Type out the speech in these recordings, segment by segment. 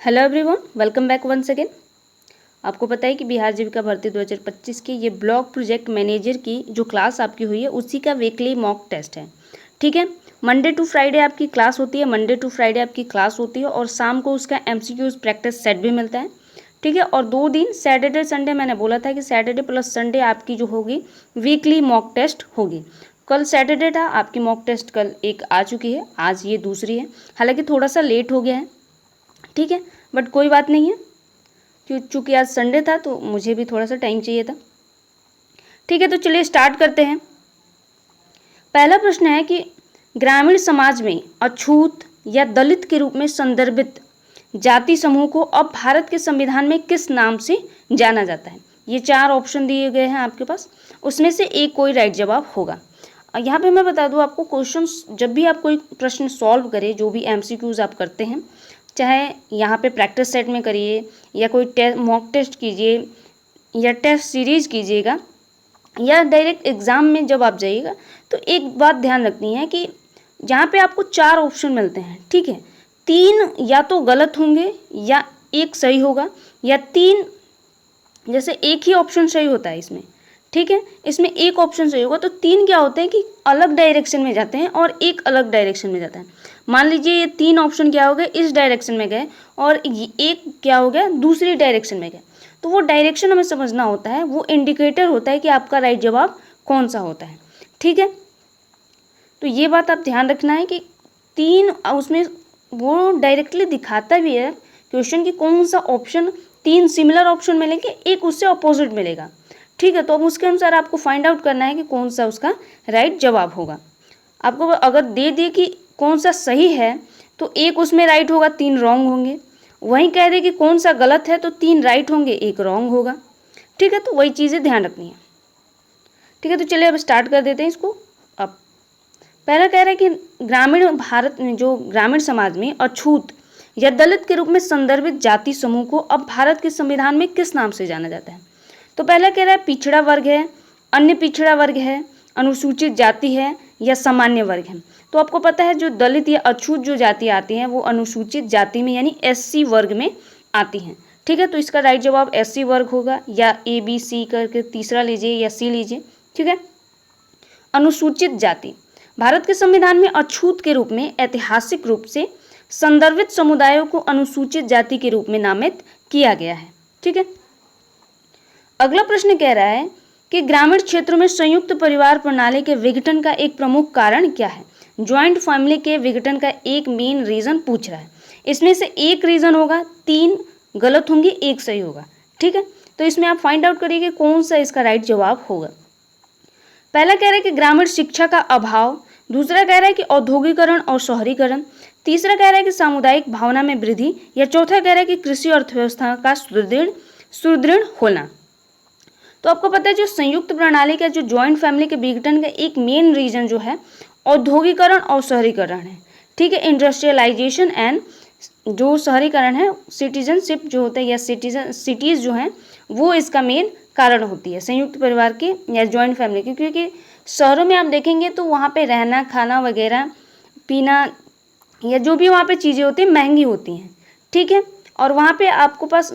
Hello everyone, welcome back once again. आपको पता है कि बिहार जीविका भर्ती 2025 की ये ब्लॉक प्रोजेक्ट मैनेजर की जो क्लास आपकी हुई है उसी का वीकली मॉक टेस्ट है। ठीक है, मंडे टू फ्राइडे आपकी क्लास होती है, और शाम को उसका एमसीक्यूज प्रैक्टिस सेट भी मिलता है। ठीक है, और 2 दिन सैटरडे संडे, मैंने बोला था कि सैटरडे प्लस संडे आपकी जो होगी वीकली मॉक टेस्ट होगी। कल सैटरडे था, आपकी मॉक टेस्ट कल एक आ चुकी है, आज ये दूसरी है। हालांकि थोड़ा सा लेट हो गया है, ठीक है, बट कोई बात नहीं है, चूँकि आज संडे था तो मुझे भी थोड़ा सा टाइम चाहिए था। ठीक है, तो चलिए स्टार्ट करते हैं। पहला प्रश्न है कि ग्रामीण समाज में अछूत या दलित के रूप में संदर्भित जाति समूह को अब भारत के संविधान में किस नाम से जाना जाता है। ये 4 ऑप्शन दिए गए हैं आपके पास, उसमें से एक कोई राइट जवाब होगा। यहाँ पे मैं बता दूँ आपको, क्वेश्चंस जब भी आप कोई प्रश्न सॉल्व करें, जो भी एमसीक्यूज आप करते हैं, चाहे यहाँ पे प्रैक्टिस सेट में करिए या कोई मॉक टेस्ट कीजिए या टेस्ट सीरीज कीजिएगा या डायरेक्ट एग्ज़ाम में जब आप जाइएगा, तो एक बात ध्यान रखनी है कि जहाँ पे आपको 4 ऑप्शन मिलते हैं, ठीक है, 3 या तो गलत होंगे या एक सही होगा, या 3 जैसे एक ही ऑप्शन सही होता है इसमें, ठीक है, इसमें एक ऑप्शन सही होगा, तो 3 क्या होते हैं कि अलग डायरेक्शन में जाते हैं और एक अलग डायरेक्शन में जाता है। मान लीजिए ये 3 ऑप्शन क्या हो गए, इस डायरेक्शन में गए, और एक क्या हो गया, दूसरी डायरेक्शन में गए। तो वो डायरेक्शन हमें समझना होता है, वो इंडिकेटर होता है कि आपका राइट जवाब कौन सा होता है। ठीक है, तो ये बात आप ध्यान रखना है कि 3 उसमें वो डायरेक्टली दिखाता भी है क्वेश्चन की कौन सा ऑप्शन, 3 सिमिलर ऑप्शन मिलेंगे, एक उससे अपोजिट मिलेगा। ठीक है, तो अब उसके अनुसार आपको फाइंड आउट करना है कि कौन सा उसका राइट जवाब होगा। आपको अगर दे दिए कि कौन सा सही है तो एक उसमें राइट होगा, 3 रॉन्ग होंगे। वहीं कह दे कि कौन सा गलत है तो 3 राइट होंगे, एक रॉन्ग होगा। ठीक है, तो वही चीज़ें ध्यान रखनी है। ठीक है, तो चलिए अब स्टार्ट कर देते हैं इसको। अब पहला कह रहा है कि ग्रामीण भारत में, जो ग्रामीण समाज में अछूत या दलित के रूप में संदर्भित जाति समूह को अब भारत के संविधान में किस नाम से जाना जाता है। तो पहला कह रहा है पिछड़ा वर्ग है, अन्य पिछड़ा वर्ग है, अनुसूचित जाति है या सामान्य वर्ग है। तो आपको पता है जो दलित या अछूत जो जाति आती हैं वो अनुसूचित जाति में यानी एससी वर्ग में आती हैं। ठीक है, तो इसका राइट जवाब एससी वर्ग होगा, या ए बी सी करके तीसरा लीजिए या सी लीजिए। ठीक है, अनुसूचित जाति भारत के संविधान में अछूत के रूप में ऐतिहासिक रूप से संदर्भित समुदायों को अनुसूचित जाति के रूप में नामित किया गया है। ठीक है, अगला प्रश्न कह रहा है कि ग्रामीण क्षेत्रों में संयुक्त परिवार प्रणाली के विघटन का एक प्रमुख कारण क्या है। ज्वाइंट फैमिली के विघटन का एक मेन रीजन पूछ रहा है। इसमें से एक रीजन होगा, 3 गलत होंगे, एक सही होगा। ठीक है, तो इसमें आप फाइंड आउट करिए कि कौन सा इसका राइट जवाब होगा। पहला कह रहा है कि ग्रामीण शिक्षा का अभाव, दूसरा कह रहा है कि औद्योगिकरण और शहरीकरण, तीसरा कह रहा है कि सामुदायिक भावना में वृद्धि, या चौथा कह रहा है कि कृषि अर्थव्यवस्था का सुदृढ़ होना। तो आपको पता है जो संयुक्त प्रणाली का, जो ज्वाइंट फैमिली के विघटन का एक मेन रीजन जो है औद्योगिकरण और शहरीकरण है। ठीक है, इंडस्ट्रियलाइजेशन एंड जो शहरीकरण है, सिटीजनशिप जो होता है या सिटीज़ जो हैं वो इसका मेन कारण होती है संयुक्त परिवार के या ज्वाइंट फैमिली की। क्योंकि शहरों में आप देखेंगे तो वहाँ पे रहना, खाना वगैरह, पीना या जो भी वहाँ पे चीज़ें होती हैं महंगी होती हैं। ठीक है, और वहाँ पे आपको पास,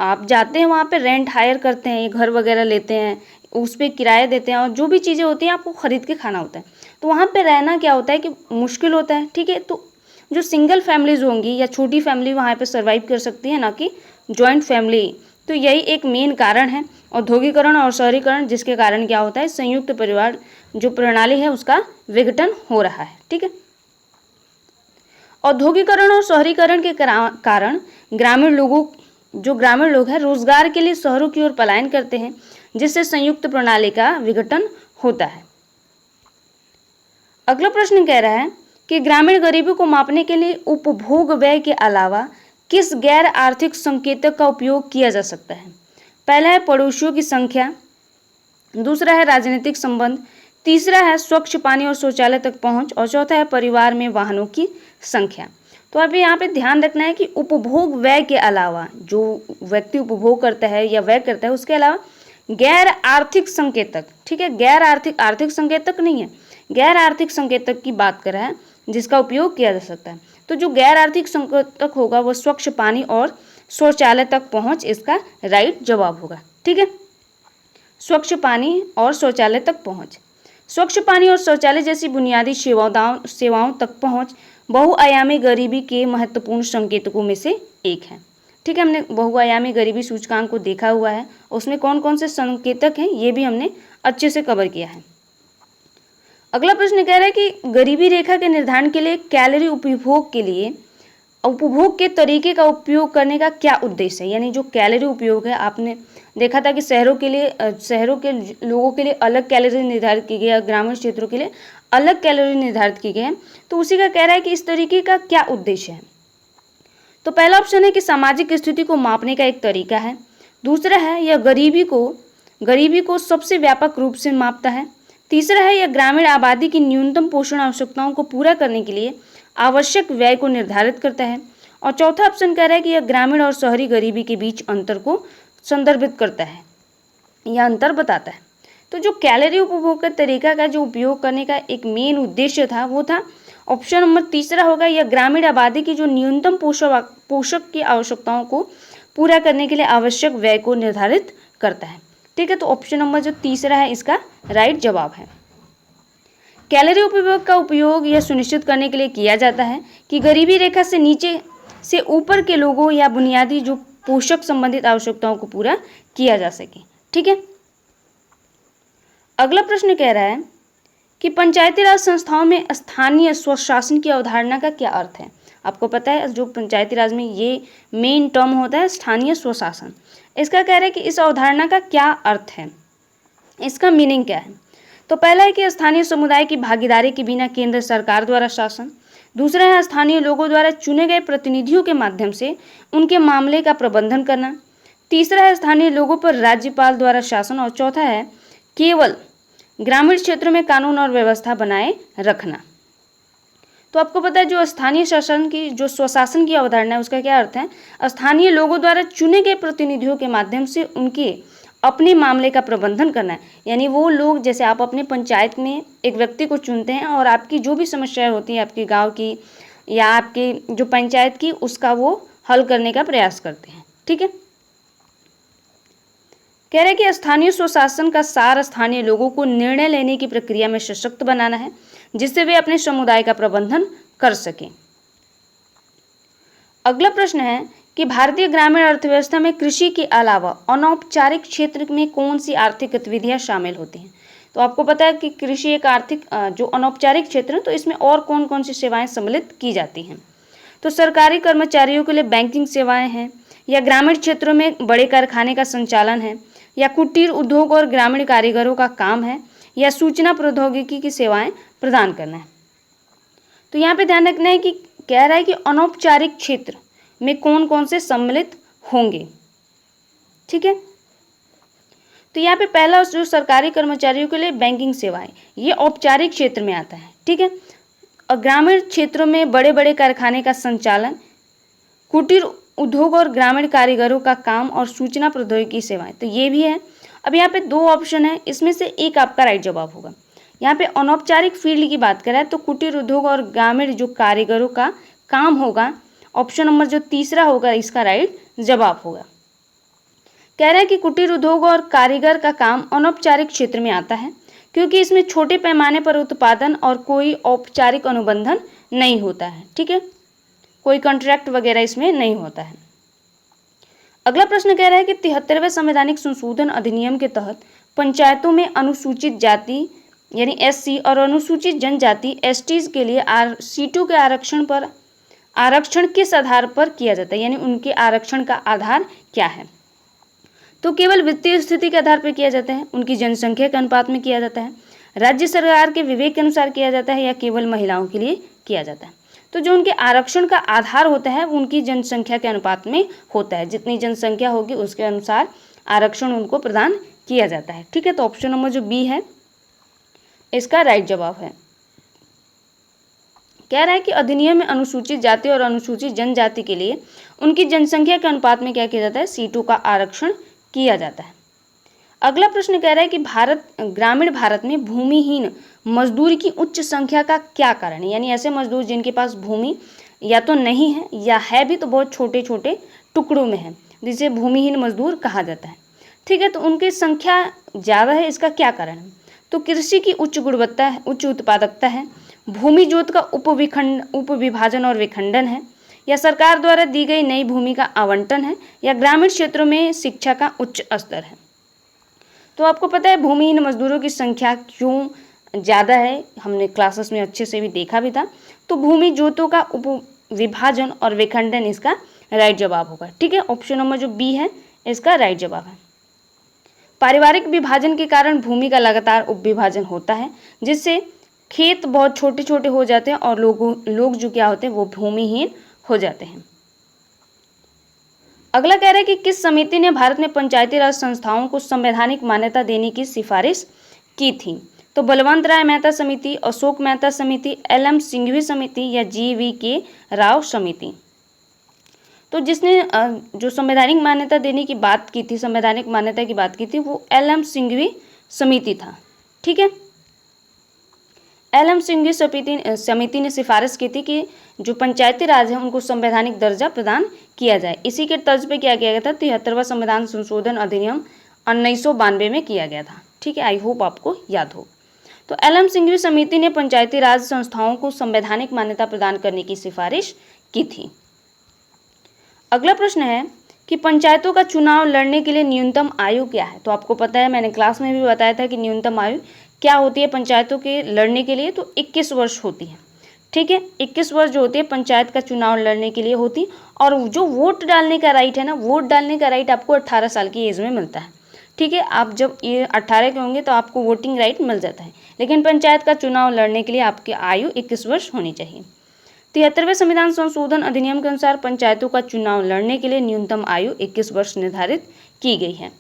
आप जाते हैं वहाँ पे रेंट हायर करते हैं, घर वगैरह लेते हैं, उस पर किराया देते हैं, और जो भी चीज़ें होती हैं आपको ख़रीद के खाना होता है। तो वहाँ पे रहना क्या होता है कि मुश्किल होता है। ठीक है, तो जो सिंगल फैमिलीज होंगी या छोटी फैमिली वहाँ पे सर्वाइव कर सकती है, ना कि जॉइंट फैमिली। तो यही एक मेन कारण है, औद्योगिकरण और शहरीकरण, जिसके कारण क्या होता है संयुक्त परिवार जो प्रणाली है उसका विघटन हो रहा है। ठीक है, औद्योगिकरण और शहरीकरण के कारण ग्रामीण लोग हैं रोजगार के लिए शहरों की ओर पलायन करते हैं, जिससे संयुक्त प्रणाली का विघटन होता है। अगला प्रश्न कह रहा है कि ग्रामीण गरीबी को मापने के लिए उपभोग व्यय के अलावा किस गैर आर्थिक संकेतक का उपयोग किया जा सकता है। पहला है पड़ोसियों की संख्या, दूसरा है राजनीतिक संबंध, तीसरा है स्वच्छ पानी और शौचालय तक पहुंच, और चौथा है परिवार में वाहनों की संख्या। तो अभी यहाँ पे ध्यान रखना है कि उपभोग व्यय के अलावा, जो व्यक्ति उपभोग करता है या व्यय करता है, उसके अलावा गैर आर्थिक संकेतक। ठीक है, गैर आर्थिक संकेतक नहीं है, गैर आर्थिक संकेतक की बात कर रहा है, जिसका उपयोग किया जा सकता है। तो जो गैर आर्थिक संकटक होगा वो स्वच्छ पानी और शौचालय तक पहुंच इसका राइट जवाब होगा। ठीक है, स्वच्छ पानी और शौचालय तक पहुंच। स्वच्छ पानी और शौचालय जैसी बुनियादी सेवाओं तक पहुंच बहुआयामी गरीबी के महत्वपूर्ण संकेतकों में से एक है। ठीक है, हमने बहुआयामी गरीबी सूचकांक को देखा हुआ है, उसमें कौन कौन से संकेतक हैं ये भी हमने अच्छे से कवर किया है। अगला प्रश्न कह रहा है कि गरीबी रेखा के निर्धारण के लिए कैलोरी उपभोग के तरीके का उपयोग करने का क्या उद्देश्य है। यानी जो कैलोरी उपयोग है, आपने देखा था कि शहरों के लोगों के लिए अलग कैलोरी निर्धारित की गई है, ग्रामीण क्षेत्रों के लिए अलग कैलोरी निर्धारित की गई है। तो उसी का कह रहा है कि इस तरीके का क्या उद्देश्य है। तो पहला ऑप्शन है कि सामाजिक स्थिति को मापने का एक तरीका है। दूसरा है यह गरीबी को सबसे व्यापक रूप से मापता है। तीसरा है यह ग्रामीण आबादी की न्यूनतम पोषण आवश्यकताओं को पूरा करने के लिए आवश्यक व्यय को निर्धारित करता है। और चौथा ऑप्शन कह रहा है कि यह ग्रामीण और शहरी गरीबी के बीच अंतर को संदर्भित करता है, यह अंतर बताता है। तो जो कैलोरी उपभोग का तरीका का जो उपयोग करने का एक मेन उद्देश्य था वो था ऑप्शन नंबर तीसरा होगा, यह ग्रामीण आबादी की जो न्यूनतम पोषक की आवश्यकताओं को पूरा करने के लिए आवश्यक व्यय को निर्धारित करता है। ठीक है, तो ऑप्शन नंबर जो तीसरा है इसका राइट जवाब है। कैलोरी उपभोग का उपयोग यह सुनिश्चित करने के लिए किया जाता है कि गरीबी रेखा से नीचे से ऊपर के लोगों या बुनियादी जो पोषक संबंधित आवश्यकताओं को पूरा किया जा सके। ठीक है, अगला प्रश्न कह रहा है कि पंचायती राज संस्थाओं में स्थानीय स्वशासन की अवधारणा का क्या अर्थ है। आपको पता है जो पंचायती राज में ये मेन टर्म होता है स्थानीय स्वशासन। इसका कह रहा है कि इस अवधारणा का क्या अर्थ है, इसका मीनिंग क्या है। तो पहला है कि स्थानीय समुदाय की भागीदारी के बिना केंद्र सरकार द्वारा शासन। दूसरा है स्थानीय लोगों द्वारा चुने गए प्रतिनिधियों के माध्यम से उनके मामले का प्रबंधन करना। तीसरा है स्थानीय लोगों पर राज्यपाल द्वारा शासन। और चौथा है केवल ग्रामीण क्षेत्रों में कानून और व्यवस्था बनाए रखना। तो आपको पता है जो स्थानीय शासन की जो स्वशासन की अवधारणा है उसका क्या अर्थ है, स्थानीय लोगों द्वारा चुने गए प्रतिनिधियों के माध्यम से उनके अपने मामले का प्रबंधन करना है। यानी वो लोग, जैसे आप अपने पंचायत में एक व्यक्ति को चुनते हैं और आपकी जो भी समस्याएं होती हैं आपके गांव की या आपके जो पंचायत की, उसका वो हल करने का प्रयास करते हैं। ठीक है, कह रहे कि स्थानीय स्वशासन का सार स्थानीय लोगों को निर्णय लेने की प्रक्रिया में सशक्त बनाना है जिससे वे अपने समुदाय का प्रबंधन कर सकें। अगला प्रश्न है कि भारतीय ग्रामीण अर्थव्यवस्था में कृषि के अलावा अनौपचारिक क्षेत्र में कौन सी आर्थिक गतिविधियां शामिल होती हैं। तो आपको पता है कि कृषि एक आर्थिक जो अनौपचारिक क्षेत्र है, तो इसमें और कौन कौन सी सेवाएं सम्मिलित की जाती हैं। तो सरकारी कर्मचारियों के लिए बैंकिंग सेवाएं हैं, या ग्रामीण क्षेत्रों में बड़े कारखाने का संचालन है, या कुटीर उद्योग और ग्रामीण कारीगरों का काम है, या सूचना प्रौद्योगिकी की सेवाएं प्रदान करना है। तो यहाँ पे ध्यान रखना है कि कह रहा है कि अनौपचारिक क्षेत्र में कौन कौन से सम्मिलित होंगे। ठीक है, तो यहाँ पे पहला जो सरकारी कर्मचारियों के लिए बैंकिंग सेवाएं, ये औपचारिक क्षेत्र में आता है। ठीक है, और ग्रामीण क्षेत्रों में बड़े बड़े कारखाने का संचालन, कुटीर उद्योग और ग्रामीण कारीगरों का काम और सूचना प्रौद्योगिकी सेवाएं, तो ये भी है। अब यहाँ पे दो ऑप्शन है, इसमें से एक आपका राइट जवाब होगा। यहाँ पे अनौपचारिक फील्ड की बात करें तो कुटीर उद्योग और ग्रामीण जो कारीगरों का काम होगा, ऑप्शन नंबर जो तीसरा होगा इसका राइट जवाब होगा। कह रहा है कि कुटीर उद्योग और कारीगर का काम अनौपचारिक क्षेत्र में आता है क्योंकि इसमें छोटे पैमाने पर उत्पादन और कोई औपचारिक अनुबंधन नहीं होता है। ठीक है, कोई कॉन्ट्रैक्ट वगैरह इसमें नहीं होता है। अगला प्रश्न कह रहा है कि 73वें संवैधानिक संशोधन अधिनियम के तहत पंचायतों में अनुसूचित जाति यानी SC और अनुसूचित जनजाति STs के लिए सीटों के आरक्षण किस आधार पर किया जाता है, यानी उनके आरक्षण का आधार क्या है। तो केवल वित्तीय स्थिति के आधार पर किया जाता है, उनकी जनसंख्या के अनुपात में किया जाता है, राज्य सरकार के विवेक के अनुसार किया जाता है, या केवल महिलाओं के लिए किया जाता है। तो जो उनके आरक्षण का आधार होता है वो उनकी जनसंख्या के अनुपात में होता है, जितनी जनसंख्या होगी उसके अनुसार आरक्षण उनको प्रदान किया जाता है। ठीक है, तो ऑप्शन नंबर जो बी है इसका राइट जवाब है। कह रहा है कि अधिनियम में अनुसूचित जाति और अनुसूचित जनजाति के लिए उनकी जनसंख्या के अनुपात में क्या किया जाता है, सीटों का आरक्षण किया जाता है। अगला प्रश्न कह रहा है कि ग्रामीण भारत में भूमिहीन मजदूर की उच्च संख्या का क्या कारण है, यानी ऐसे मजदूर जिनके पास भूमि या तो नहीं है या है भी तो बहुत छोटे छोटे टुकड़ों में है, जिसे भूमिहीन मजदूर कहा जाता है। ठीक है, तो उनकी संख्या ज़्यादा है, इसका क्या कारण है? तो कृषि की उच्च गुणवत्ता है, उच्च उत्पादकता है, भूमि जोत का उपविभाजन और विखंडन है, या सरकार द्वारा दी गई नई भूमि का आवंटन है, या ग्रामीण क्षेत्रों में शिक्षा का उच्च स्तर है। तो आपको पता है भूमिहीन मजदूरों की संख्या क्यों ज़्यादा है, हमने क्लासेस में अच्छे से भी देखा भी था। तो भूमि जोतों का उपविभाजन और विखंडन इसका राइट जवाब होगा। ठीक है, ऑप्शन नंबर जो बी है इसका राइट जवाब है। पारिवारिक विभाजन के कारण भूमि का लगातार उपविभाजन होता है, जिससे खेत बहुत छोटे छोटे हो जाते हैं और लोग जो क्या होते हैं वो भूमिहीन हो जाते हैं। अगला कह रहा है कि किस समिति ने भारत में पंचायती राज संस्थाओं को संवैधानिक मान्यता देने की सिफारिश की थी? तो बलवंत राय मेहता समिति, अशोक मेहता समिति, एल.एम. सिंघवी समिति या जी.वी.के. राव समिति। तो जिसने जो संवैधानिक मान्यता देने की बात की थी, संवैधानिक मान्यता की बात की थी, वो एल.एम. सिंघवी समिति था। ठीक है, एल.एम. सिंघवी समिति ने सिफारिश की थी कि जो पंचायती राज है उनको संवैधानिक दर्जा प्रदान किया जाए। इसी के तर्ज पे क्या किया गया था? 73वां संविधान संशोधन अधिनियम 1992 में किया गया था। ठीक है, आई होप आपको याद हो। तो एल.एम. सिंघवी समिति ने पंचायती राज संस्थाओं को संवैधानिक मान्यता प्रदान करने की सिफारिश की थी। अगला प्रश्न है कि पंचायतों का चुनाव लड़ने के लिए न्यूनतम आयु क्या है? तो आपको पता है, मैंने क्लास में भी बताया था कि न्यूनतम आयु क्या होती है पंचायतों के लड़ने के लिए? तो 21 वर्ष होती है। ठीक है, 21 वर्ष जो होती है पंचायत का चुनाव लड़ने के लिए होती। और जो वोट डालने का राइट है ना, वोट डालने का राइट आपको 18 साल की एज में मिलता है। ठीक है, आप जब ये 18 के होंगे तो आपको वोटिंग राइट मिल जाता है, लेकिन पंचायत का चुनाव लड़ने के लिए आपकी आयु 21 वर्ष होनी चाहिए। 73वें संविधान संशोधन अधिनियम के अनुसार पंचायतों का चुनाव लड़ने के लिए न्यूनतम आयु 21 वर्ष निर्धारित की गई है।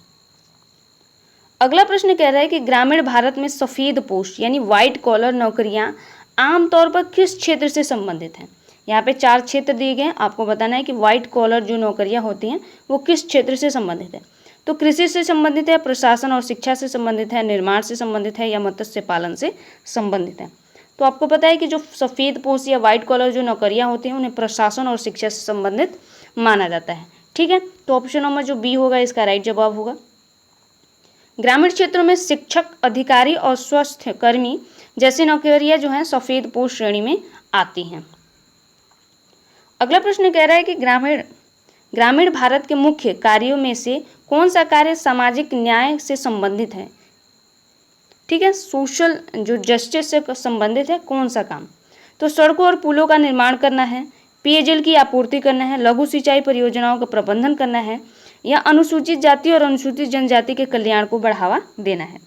अगला प्रश्न कह रहा है कि ग्रामीण भारत में सफेद पोस्ट यानी व्हाइट कॉलर नौकरियां आमतौर पर किस क्षेत्र से संबंधित हैं? यहाँ पे 4 क्षेत्र दिए गए हैं, आपको बताना है कि व्हाइट कॉलर जो नौकरियां होती हैं वो किस क्षेत्र से संबंधित है। तो कृषि से संबंधित है, प्रशासन और शिक्षा से संबंधित है, निर्माण से संबंधित है, या मत्स्य पालन से संबंधित है। तो आपको पता है कि जो सफ़ेद पोस्ट या व्हाइट कॉलर जो नौकरियां होती हैं उन्हें प्रशासन और शिक्षा से संबंधित माना जाता है। ठीक है, तो ऑप्शन नंबर जो बी होगा इसका राइट जवाब होगा। ग्रामीण क्षेत्रों में शिक्षक, अधिकारी और स्वास्थ्य कर्मी जैसी नौकरियां जो हैं सफ़ेद पोस्ट श्रेणी में आती हैं। अगला प्रश्न कह रहा है कि ग्रामीण भारत के मुख्य कार्यों में से कौन सा कार्य सामाजिक न्याय से संबंधित है? ठीक है, सोशल जो जस्टिस से संबंधित है कौन सा काम? तो सड़कों और पुलों का निर्माण करना है, पेयजल की आपूर्ति करना है, लघु सिंचाई परियोजनाओं का प्रबंधन करना है, या अनुसूचित जाति और अनुसूचित जनजाति के कल्याण को बढ़ावा देना है।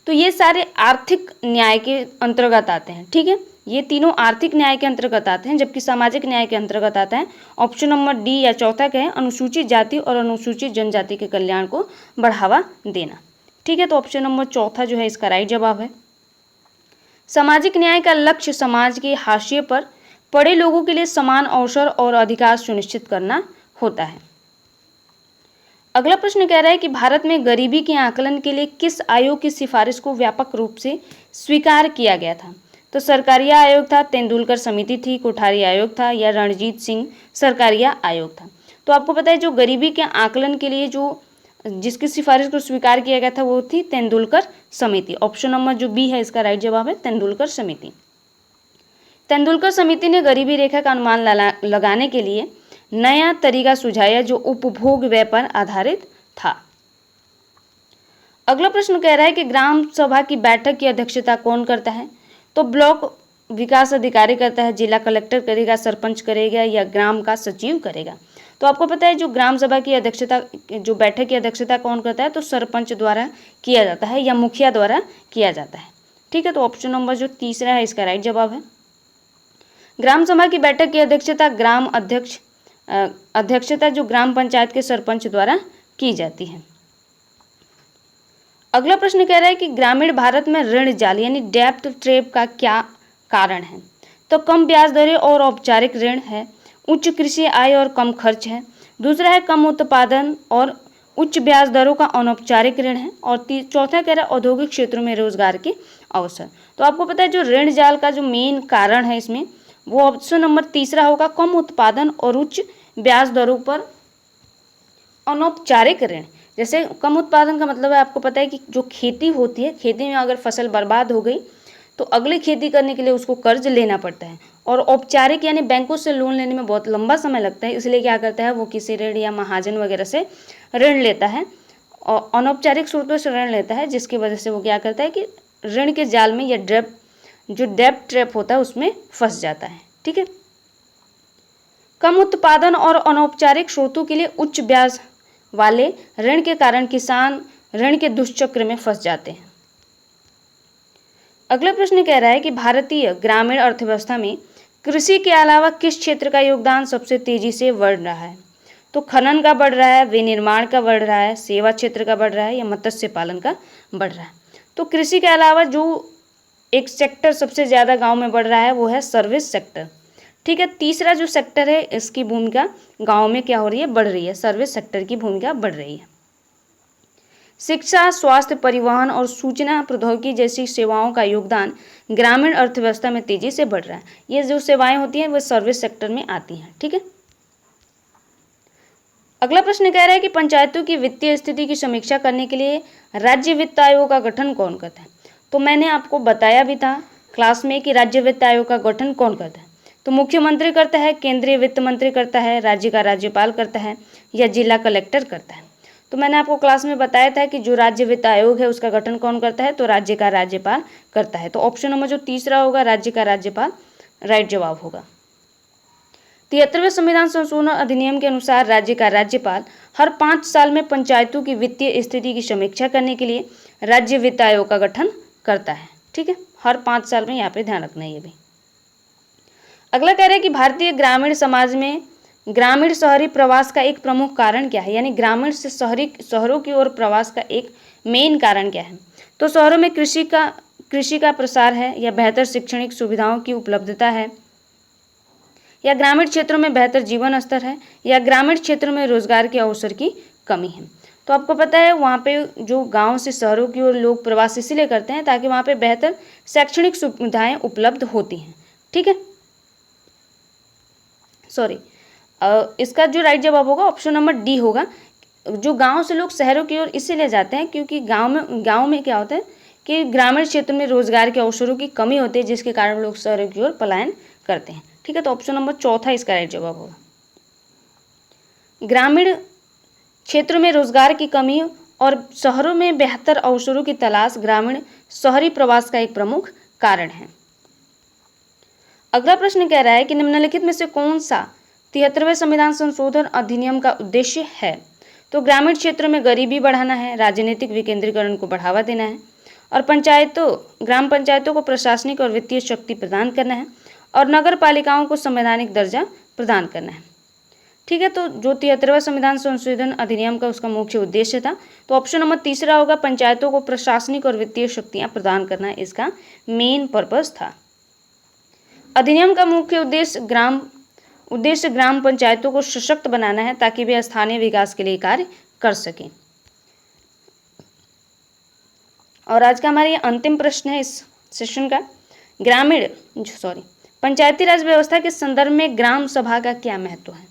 तो ये सारे आर्थिक न्याय के अंतर्गत आते हैं। ठीक है, ये तीनों आर्थिक न्याय के अंतर्गत आते हैं, जबकि सामाजिक न्याय के अंतर्गत आता है ऑप्शन नंबर डी या चौथा क्या है? अनुसूचित जाति और अनुसूचित जनजाति के कल्याण को बढ़ावा देना। ठीक है, तो ऑप्शन नंबर चौथा जो है इसका राइट जवाब है। सामाजिक न्याय का लक्ष्य समाज के हाशिए पर पड़े लोगों के लिए समान अवसर और अधिकार सुनिश्चित करना होता है। अगला प्रश्न कह रहा है कि भारत में गरीबी के आकलन के लिए किस आयोग की सिफारिश को व्यापक रूप से स्वीकार किया गया था? तो सरकारिया आयोग था, तेंदुलकर समिति थी, कोठारी आयोग था, या रणजीत सिंह सरकारिया आयोग था। तो आपको पता है जो गरीबी के आकलन के लिए जो जिसकी सिफारिश को स्वीकार किया गया था वो थी तेंदुलकर समिति। ऑप्शन नंबर जो बी है इसका राइट जवाब है तेंदुलकर समिति। तेंदुलकर समिति ने गरीबी रेखा का अनुमान लगाने के लिए नया तरीका सुझाया जो उपभोग व्यय पर आधारित था। अगला प्रश्न कह रहा है कि ग्राम सभा की बैठक की अध्यक्षता कौन करता है? तो ब्लॉक विकास अधिकारी करता है, जिला कलेक्टर करेगा, सरपंच करेगा, या ग्राम का सचिव करेगा। तो आपको पता है जो ग्राम सभा की अध्यक्षता, जो बैठक की अध्यक्षता कौन करता है? तो सरपंच द्वारा किया जाता है या मुखिया द्वारा किया जाता है। ठीक है, तो ऑप्शन नंबर जो तीसरा है इसका राइट जवाब है। ग्राम सभा की बैठक की अध्यक्षता अध्यक्षता जो ग्राम पंचायत के सरपंच द्वारा की जाती है। अगला प्रश्न कह रहा है कि ग्रामीण भारत में ऋण जाल यानी डेब्ट ट्रैप का क्या कारण है? तो कम ब्याज दरें और औपचारिक ऋण है, उच्च कृषि आय और कम खर्च है, दूसरा है कम उत्पादन और उच्च ब्याज दरों का अनौपचारिक ऋण है। और चौथा कह रहा है औद्योगिक क्षेत्रों में रोजगार के अवसर। तो आपको पता है जो ऋण जाल का जो मेन कारण है इसमें, वो ऑप्शन नंबर तीसरा होगा, कम उत्पादन और उच्च ब्याज दरों पर अनौपचारिक ऋण। जैसे कम उत्पादन का मतलब है, आपको पता है कि जो खेती होती है, खेती में अगर फसल बर्बाद हो गई तो अगली खेती करने के लिए उसको कर्ज लेना पड़ता है। और औपचारिक यानी बैंकों से लोन लेने में बहुत लंबा समय लगता है, इसलिए क्या करता है वो किसी ऋण या महाजन वगैरह से ऋण लेता है और अनौपचारिक स्रोतों से ऋण लेता है, जिसकी वजह से वो क्या करता है कि ऋण के जाल में या डेब्ट ट्रैप होता है उसमें फंस जाता है। ठीक है। कम उत्पादन और अनौपचारिक स्रोतों के लिए उच्च ब्याज वाले ऋण के कारण किसान ऋण के दुष्चक्र में फंस जाते हैं। अगला प्रश्न कह रहा है कि भारतीय ग्रामीण अर्थव्यवस्था में कृषि के अलावा किस क्षेत्र का योगदान सबसे तेजी से बढ़ रहा है? तो खनन का बढ़ रहा है, विनिर्माण का बढ़ रहा है, सेवा क्षेत्र का बढ़ रहा है या मत्स्य पालन का बढ़ रहा है? तो कृषि के अलावा जो एक सेक्टर सबसे ज़्यादा गांव में बढ़ रहा है वो है सर्विस सेक्टर। ठीक है। तीसरा जो सेक्टर है इसकी भूमिका गांव में क्या हो रही है, बढ़ रही है, सर्विस सेक्टर की भूमिका बढ़ रही है। शिक्षा, स्वास्थ्य, परिवहन और सूचना प्रौद्योगिकी जैसी सेवाओं का योगदान ग्रामीण अर्थव्यवस्था में तेजी से बढ़ रहा है। ये जो सेवाएं होती हैं वो सर्विस सेक्टर में आती हैं। ठीक है। अगला प्रश्न कह रहा है कि पंचायतों की वित्तीय स्थिति की समीक्षा करने के लिए राज्य वित्त आयोग का गठन कौन करता है? तो मैंने आपको बताया भी था क्लास में कि राज्य वित्त आयोग का गठन कौन करता है। तो मुख्यमंत्री करता है, केंद्रीय वित्त मंत्री करता है, राज्य का राज्यपाल करता है या जिला कलेक्टर करता है? तो मैंने आपको क्लास में बताया था कि जो राज्य वित्त आयोग है उसका गठन कौन करता है, तो राज्य का राज्यपाल करता है। तो ऑप्शन नंबर जो तीसरा होगा राज्य का राज्यपाल राइट जवाब होगा। 73वें संविधान संशोधन अधिनियम के अनुसार राज्य का राज्यपाल हर 5 साल में पंचायतों की वित्तीय स्थिति की समीक्षा करने के लिए राज्य वित्त आयोग का गठन करता है। ठीक है। हर 5 साल में, यहाँ पे ध्यान रखना है ये भी। अगला कह रहे हैं कि भारतीय ग्रामीण समाज में ग्रामीण शहरी प्रवास का एक प्रमुख कारण क्या है? यानी ग्रामीण से शहरों की ओर प्रवास का एक मेन कारण क्या है? तो शहरों में कृषि का प्रसार है या बेहतर शैक्षणिक सुविधाओं की उपलब्धता है या ग्रामीण क्षेत्रों में बेहतर जीवन स्तर है या ग्रामीण क्षेत्रों में रोजगार के अवसर की कमी है? तो आपको पता है वहाँ पे जो गांव से शहरों की ओर लोग प्रवास इसीलिए करते हैं ताकि वहाँ पे बेहतर शैक्षणिक सुविधाएं उपलब्ध होती हैं। ठीक है। सॉरी, इसका जो राइट जवाब होगा ऑप्शन नंबर डी होगा। जो गांव से लोग शहरों की ओर इसीलिए जाते हैं क्योंकि गांव में क्या होता है कि ग्रामीण क्षेत्र में रोजगार के अवसरों की कमी होती है, जिसके कारण लोग शहरों की ओर पलायन करते हैं। ठीक है। तो ऑप्शन नंबर चौथा इसका राइट जवाब होगा। ग्रामीण क्षेत्रों में रोजगार की कमी और शहरों में बेहतर अवसरों की तलाश ग्रामीण शहरी प्रवास का एक प्रमुख कारण है। अगला प्रश्न कह रहा है कि निम्नलिखित में से कौन सा 73वें संविधान संशोधन अधिनियम का उद्देश्य है? तो ग्रामीण क्षेत्रों में गरीबी बढ़ाना है, राजनीतिक विकेंद्रीकरण को बढ़ावा देना है और ग्राम पंचायतों को प्रशासनिक और वित्तीय शक्ति प्रदान करना है और नगर पालिकाओं को संवैधानिक दर्जा प्रदान करना है। ठीक है। तो जो 73वां संविधान संशोधन अधिनियम का उसका मुख्य उद्देश्य था, तो ऑप्शन नंबर तीसरा होगा, पंचायतों को प्रशासनिक और वित्तीय शक्तियां प्रदान करना इसका मेन पर्पस था। अधिनियम का मुख्य उद्देश्य ग्राम पंचायतों को सशक्त बनाना है ताकि वे स्थानीय विकास के लिए कार्य कर सकें। और आज का हमारा ये अंतिम प्रश्न है इस सेशन का। पंचायती राज व्यवस्था के संदर्भ में ग्राम सभा का क्या महत्व है?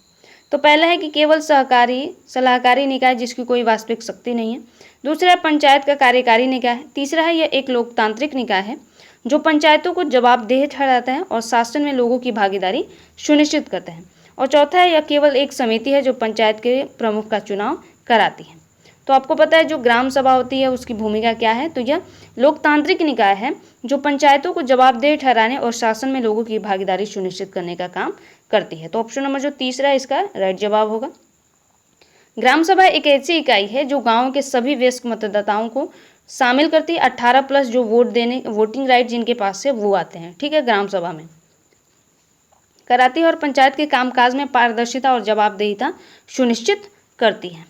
तो पहला है कि केवल सलाहकारी निकाय जिसकी कोई वास्तविक शक्ति नहीं है। दूसरा है पंचायत का कार्यकारी निकाय है। तीसरा है यह एक लोकतांत्रिक निकाय है जो पंचायतों को जवाबदेह ठहराता है और शासन में लोगों की भागीदारी सुनिश्चित करता है। और चौथा है यह केवल एक समिति है जो पंचायत के प्रमुख का चुनाव कराती है। तो आपको पता है जो ग्राम सभा होती है उसकी भूमिका क्या है? तो यह लोकतांत्रिक निकाय है जो पंचायतों को जवाबदेह ठहराने और शासन में लोगों की भागीदारी सुनिश्चित करने का काम करती है। तो ऑप्शन नंबर जो तीसरा है इसका राइट जवाब होगा। ग्राम सभा एक ऐसी इकाई है जो गाँव के सभी वयस्क मतदाताओं को शामिल करती है। 18+ जो वोटिंग राइट जिनके पास है वो आते हैं। ठीक है। ग्राम सभा में कराती है और पंचायत के कामकाज में पारदर्शिता और जवाबदेहिता सुनिश्चित करती है।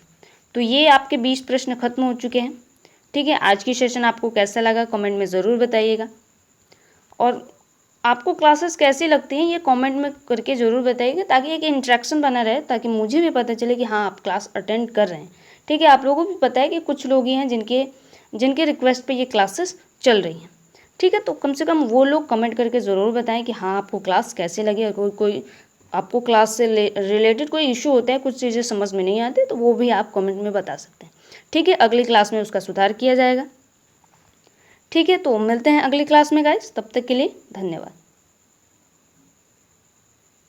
तो ये आपके 20 प्रश्न खत्म हो चुके हैं। ठीक है। आज की सेशन आपको कैसा लगा कमेंट में ज़रूर बताइएगा और आपको क्लासेस कैसी लगती हैं ये कमेंट में करके ज़रूर बताइएगा ताकि एक इंटरेक्शन बना रहे, ताकि मुझे भी पता चले कि हाँ आप क्लास अटेंड कर रहे हैं। ठीक है, आप लोगों को भी पता है कि कुछ लोग ही हैं जिनके रिक्वेस्ट पे ये क्लासेस चल रही हैं। ठीक है, तो कम से कम वो लोग कमेंट करके ज़रूर बताएं कि हाँ आपको क्लास कैसे लगी, और कोई आपको क्लास से रिलेटेड कोई इशू होता है, कुछ चीज़ें समझ में नहीं आती, तो वो भी आप कमेंट में बता सकते हैं। ठीक है, अगली क्लास में उसका सुधार किया जाएगा। ठीक है, तो मिलते हैं अगली क्लास में गाइस, तब तक के लिए धन्यवाद।